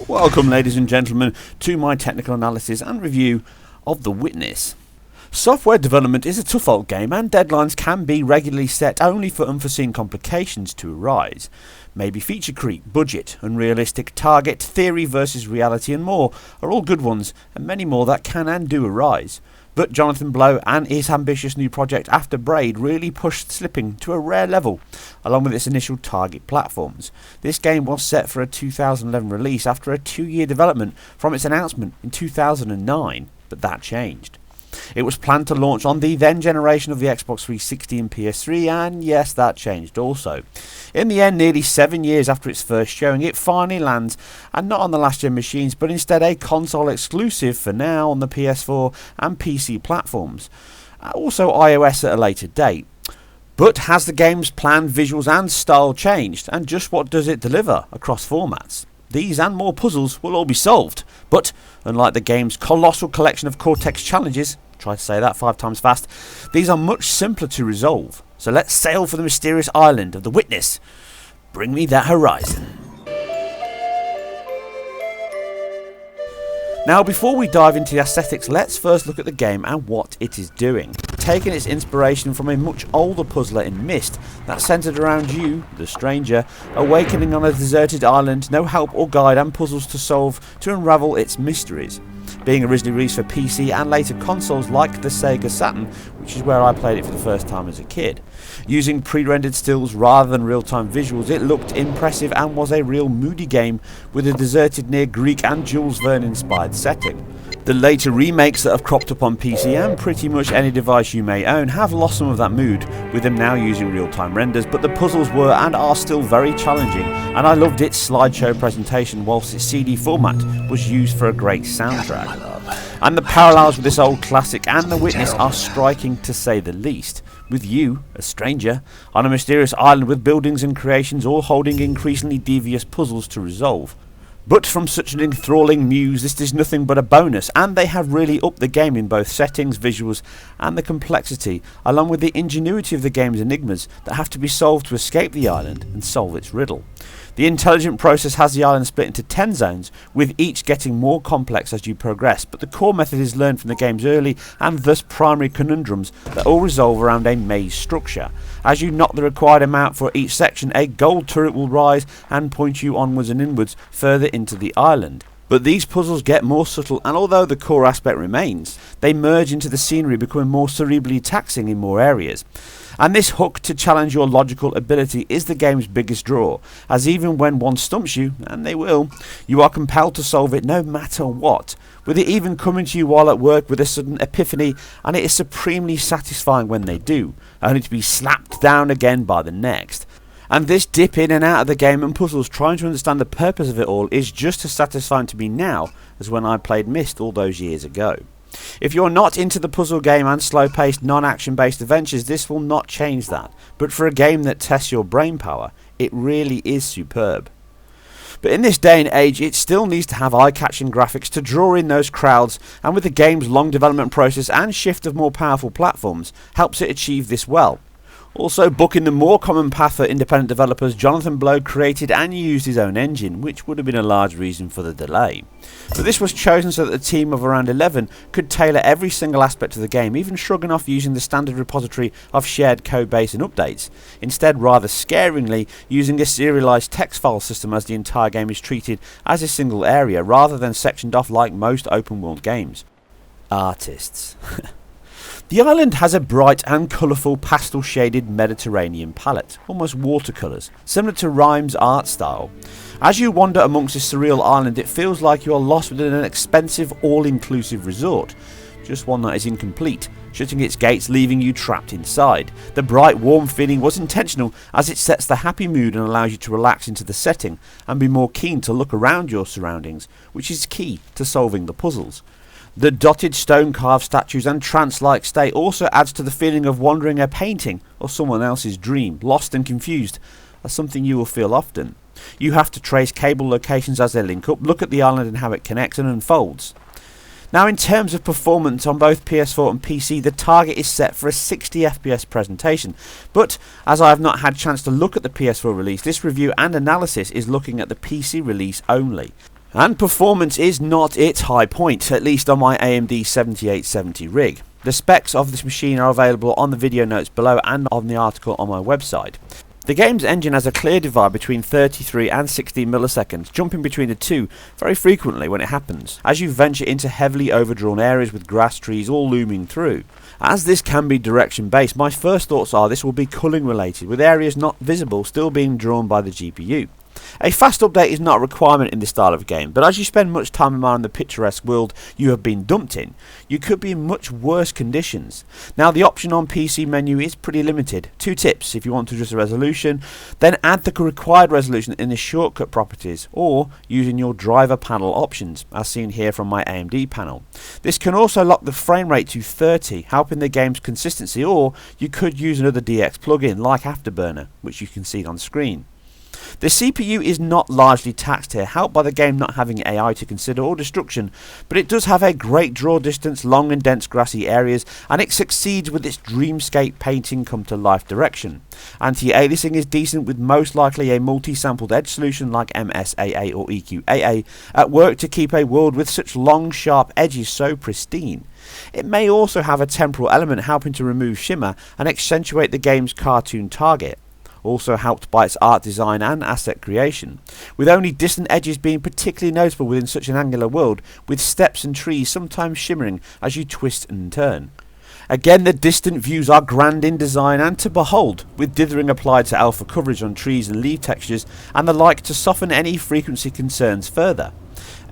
Welcome, ladies and gentlemen, to my technical analysis and review of The Witness. Software development is a tough old game, and deadlines can be regularly set only for unforeseen complications to arise. Maybe feature creep, budget, unrealistic target, theory versus reality and more are all good ones, and many more that can and do arise. But Jonathon Blow and his ambitious new project after Braid really pushed slipping to a rare level, along with its initial target platforms. This game was set for a 2011 release after a 2-year development from its announcement in 2009, but that changed. It was planned to launch on the then generation of the Xbox 360 and PS3, and yes, that changed also. In the end, nearly 7 years after its first showing, it finally lands, and not on the last gen machines, but instead a console exclusive for now on the PS4 and PC platforms. Also iOS at a later date. But has the game's planned visuals and style changed, and just what does it deliver across formats? These and more puzzles will all be solved, but unlike the game's colossal collection of Cortex challenges, try to say that 5 times fast, these are much simpler to resolve. So let's sail for the mysterious island of the Witness. Bring me that horizon. Now, before we dive into the aesthetics, let's first look at the game and what it is doing. Taking its inspiration from a much older puzzler in Myst that centred around you, the stranger, awakening on a deserted island, no help or guide and puzzles to solve to unravel its mysteries. Being originally released for PC and later consoles like the Sega Saturn, which is where I played it for the first time as a kid. Using pre-rendered stills rather than real-time visuals, it looked impressive and was a real moody game with a deserted near Greek and Jules Verne inspired setting. The later remakes that have cropped up on PC and pretty much any device you may own have lost some of that mood, with them now using real-time renders, but the puzzles were and are still very challenging, and I loved its slideshow presentation whilst its CD format was used for a great soundtrack. And the parallels with this old classic and The Witness are striking to say the least, with you, a stranger, on a mysterious island with buildings and creations all holding increasingly devious puzzles to resolve. But from such an enthralling muse, this is nothing but a bonus, and they have really upped the game in both settings, visuals and the complexity, along with the ingenuity of the game's enigmas that have to be solved to escape the island and solve its riddle. The intelligent process has the island split into 10 zones, with each getting more complex as you progress, but the core method is learned from the game's early and thus primary conundrums that all resolve around a maze structure. As you knock the required amount for each section, a gold turret will rise and point you onwards and inwards further into the island. But these puzzles get more subtle, and although the core aspect remains, they merge into the scenery, becoming more cerebrally taxing in more areas. And this hook to challenge your logical ability is the game's biggest draw, as even when one stumps you, and they will, you are compelled to solve it no matter what, with it even coming to you while at work with a sudden epiphany, and it is supremely satisfying when they do, only to be slapped down again by the next. And this dip in and out of the game and puzzles trying to understand the purpose of it all is just as satisfying to me now as when I played Myst all those years ago. If you're not into the puzzle game and slow-paced, non-action based adventures, this will not change that. But for a game that tests your brain power, it really is superb. But in this day and age, it still needs to have eye-catching graphics to draw in those crowds, and with the game's long development process and shift of more powerful platforms, helps it achieve this well. Also, booking the more common path for independent developers, Jonathon Blow created and used his own engine, which would have been a large reason for the delay. But this was chosen so that the team of around 11 could tailor every single aspect of the game, even shrugging off using the standard repository of shared codebase and updates. Instead, rather scaringly, using a serialized text file system as the entire game is treated as a single area, rather than sectioned off like most open world games. Artists. The island has a bright and colourful pastel shaded Mediterranean palette, almost watercolours, similar to Rhyme's art style. As you wander amongst this surreal island, it feels like you are lost within an expensive all-inclusive resort, just one that is incomplete, shutting its gates leaving you trapped inside. The bright warm feeling was intentional, as it sets the happy mood and allows you to relax into the setting and be more keen to look around your surroundings, which is key to solving the puzzles. The dotted stone-carved statues and trance-like state also adds to the feeling of wandering a painting or someone else's dream, lost and confused, as something you will feel often. You have to trace cable locations as they link up, look at the island and how it connects and unfolds. Now, in terms of performance on both PS4 and PC, the target is set for a 60 FPS presentation, but as I have not had a chance to look at the PS4 release, this review and analysis is looking at the PC release only. And performance is not its high point, at least on my AMD 7870 rig. The specs of this machine are available on the video notes below and on the article on my website. The game's engine has a clear divide between 33 and 16 milliseconds, jumping between the two very frequently when it happens, as you venture into heavily overdrawn areas with grass trees all looming through. As this can be direction based, my first thoughts are this will be culling related, with areas not visible still being drawn by the GPU. A fast update is not a requirement in this style of game, but as you spend much time around the picturesque world you have been dumped in, you could be in much worse conditions. Now the option on PC menu is pretty limited. 2 tips: if you want to adjust the resolution, then add the required resolution in the shortcut properties, or using your driver panel options, as seen here from my AMD panel. This can also lock the frame rate to 30, helping the game's consistency, or you could use another DX plugin like Afterburner, which you can see on screen. The CPU is not largely taxed here, helped by the game not having AI to consider or destruction, but it does have a great draw distance, long and dense grassy areas, and it succeeds with its dreamscape painting come to life direction. Anti-aliasing is decent, with most likely a multi-sampled edge solution like MSAA or EQAA at work to keep a world with such long sharp edges so pristine. It may also have a temporal element helping to remove shimmer and accentuate the game's cartoon target, also helped by its art design and asset creation, with only distant edges being particularly noticeable within such an angular world, with steps and trees sometimes shimmering as you twist and turn. Again, the distant views are grand in design and to behold, with dithering applied to alpha coverage on trees and leaf textures and the like to soften any frequency concerns further.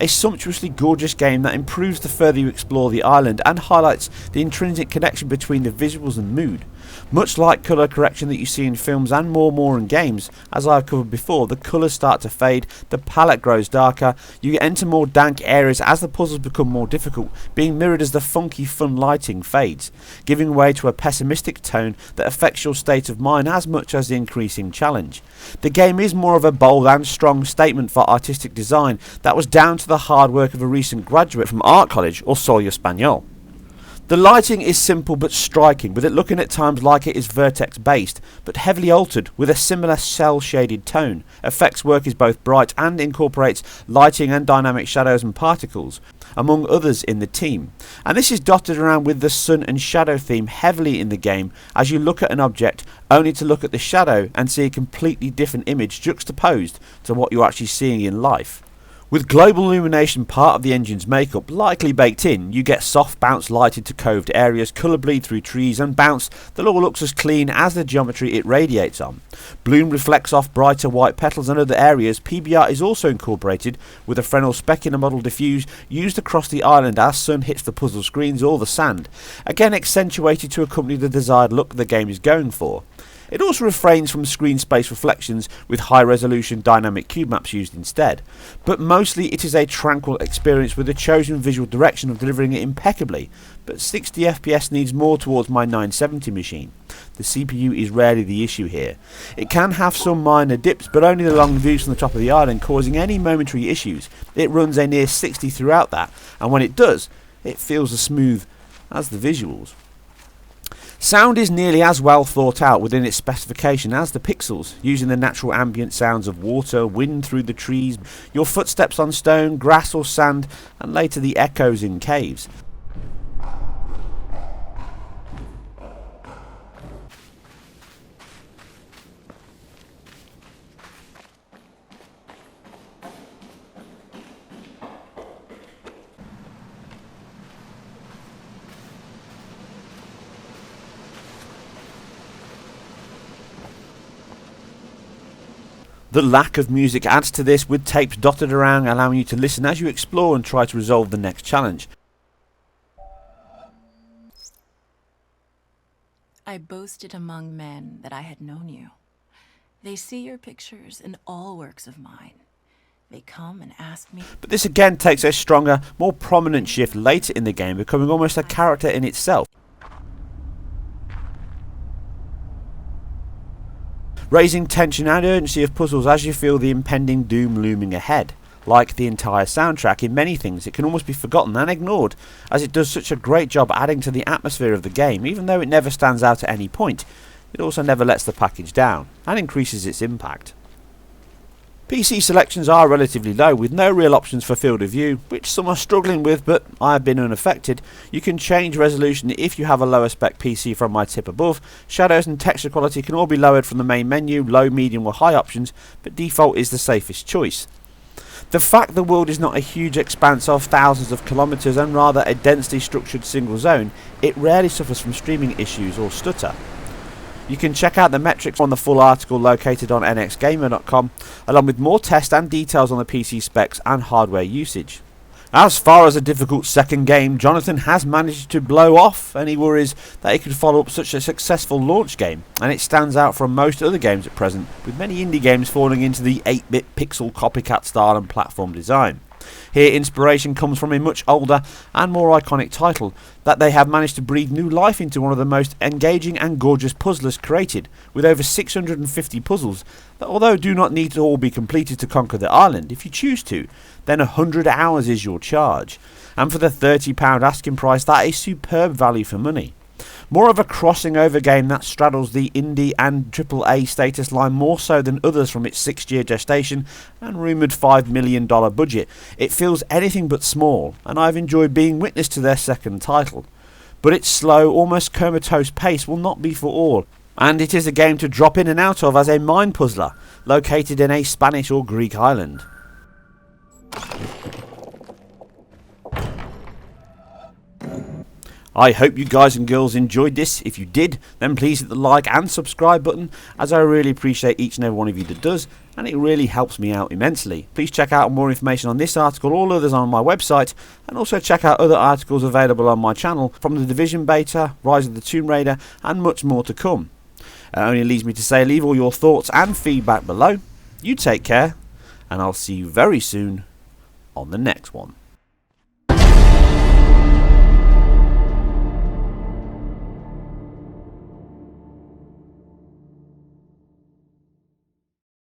A sumptuously gorgeous game that improves the further you explore the island and highlights the intrinsic connection between the visuals and mood. Much like colour correction that you see in films and more in games, as I have covered before, the colours start to fade, the palette grows darker, you enter more dank areas as the puzzles become more difficult, being mirrored as the funky fun lighting fades, giving way to a pessimistic tone that affects your state of mind as much as the increasing challenge. The game is more of a bold and strong statement for artistic design that was down to the hard work of a recent graduate from art college or Soy Español. The lighting is simple but striking, with it looking at times like it is vertex based, but heavily altered with a similar cell shaded tone. Effects work is both bright and incorporates lighting and dynamic shadows and particles, among others in the team. And this is dotted around with the sun and shadow theme heavily in the game, as you look at an object only to look at the shadow and see a completely different image juxtaposed to what you're actually seeing in life. With global illumination part of the engine's makeup likely baked in, you get soft bounce lighted to coved areas, colour bleed through trees and bounce that all looks as clean as the geometry it radiates on. Bloom reflects off brighter white petals and other areas. PBR is also incorporated, with a Fresnel specular model diffuse used across the island as sun hits the puzzle screens or the sand, again accentuated to accompany the desired look the game is going for. It also refrains from screen space reflections, with high resolution dynamic cube maps used instead, but mostly it is a tranquil experience with a chosen visual direction of delivering it impeccably, but 60 FPS needs more towards my 970 machine. The CPU is rarely the issue here. It can have some minor dips, but only the long views from the top of the island causing any momentary issues. It runs a near 60 throughout that, and when it does, it feels as smooth as the visuals. Sound is nearly as well thought out within its specification as the pixels, using the natural ambient sounds of water, wind through the trees, your footsteps on stone, grass or sand, and later the echoes in caves. The lack of music adds to this, with tapes dotted around allowing you to listen as you explore and try to resolve the next challenge. I boasted among men that I had known you. They see your pictures in all works of mine. They come and ask me. But this again takes a stronger, more prominent shift later in the game, becoming almost a character in itself, raising tension and urgency of puzzles as you feel the impending doom looming ahead. Like the entire soundtrack, in many things it can almost be forgotten and ignored, as it does such a great job adding to the atmosphere of the game. Even though it never stands out at any point, it also never lets the package down and increases its impact. PC selections are relatively low, with no real options for field of view, which some are struggling with, but I have been unaffected. You can change resolution if you have a lower spec PC from my tip above. Shadows and texture quality can all be lowered from the main menu, low, medium or high options, but default is the safest choice. The fact the world is not a huge expanse of thousands of kilometres and rather a densely structured single zone, it rarely suffers from streaming issues or stutter. You can check out the metrics on the full article located on nxgamer.com, along with more tests and details on the PC specs and hardware usage. As far as a difficult second game, Jonathon has managed to blow off any worries that he could follow up such a successful launch game, and it stands out from most other games at present, with many indie games falling into the 8-bit pixel copycat style and platform design. Here inspiration comes from a much older and more iconic title that they have managed to breathe new life into, one of the most engaging and gorgeous puzzlers created, with over 650 puzzles that, although do not need to all be completed to conquer the island, if you choose to, then 100 hours is your charge, and for the £30 asking price that is superb value for money. More of a crossing over game that straddles the indie and AAA status line more so than others from its 6-year gestation and rumoured $5 million budget. It feels anything but small, and I've enjoyed being witness to their second title. But its slow, almost comatose pace will not be for all, and it is a game to drop in and out of as a mind puzzler located in a Spanish or Greek island. I hope you guys and girls enjoyed this. If you did, then please hit the like and subscribe button, as I really appreciate each and every one of you that does, and it really helps me out immensely. Please check out more information on this article, all others on my website, and also check out other articles available on my channel from the Division beta, Rise of the Tomb Raider, and much more to come. It only leaves me to say leave all your thoughts and feedback below. You take care, and I'll see you very soon on the next one.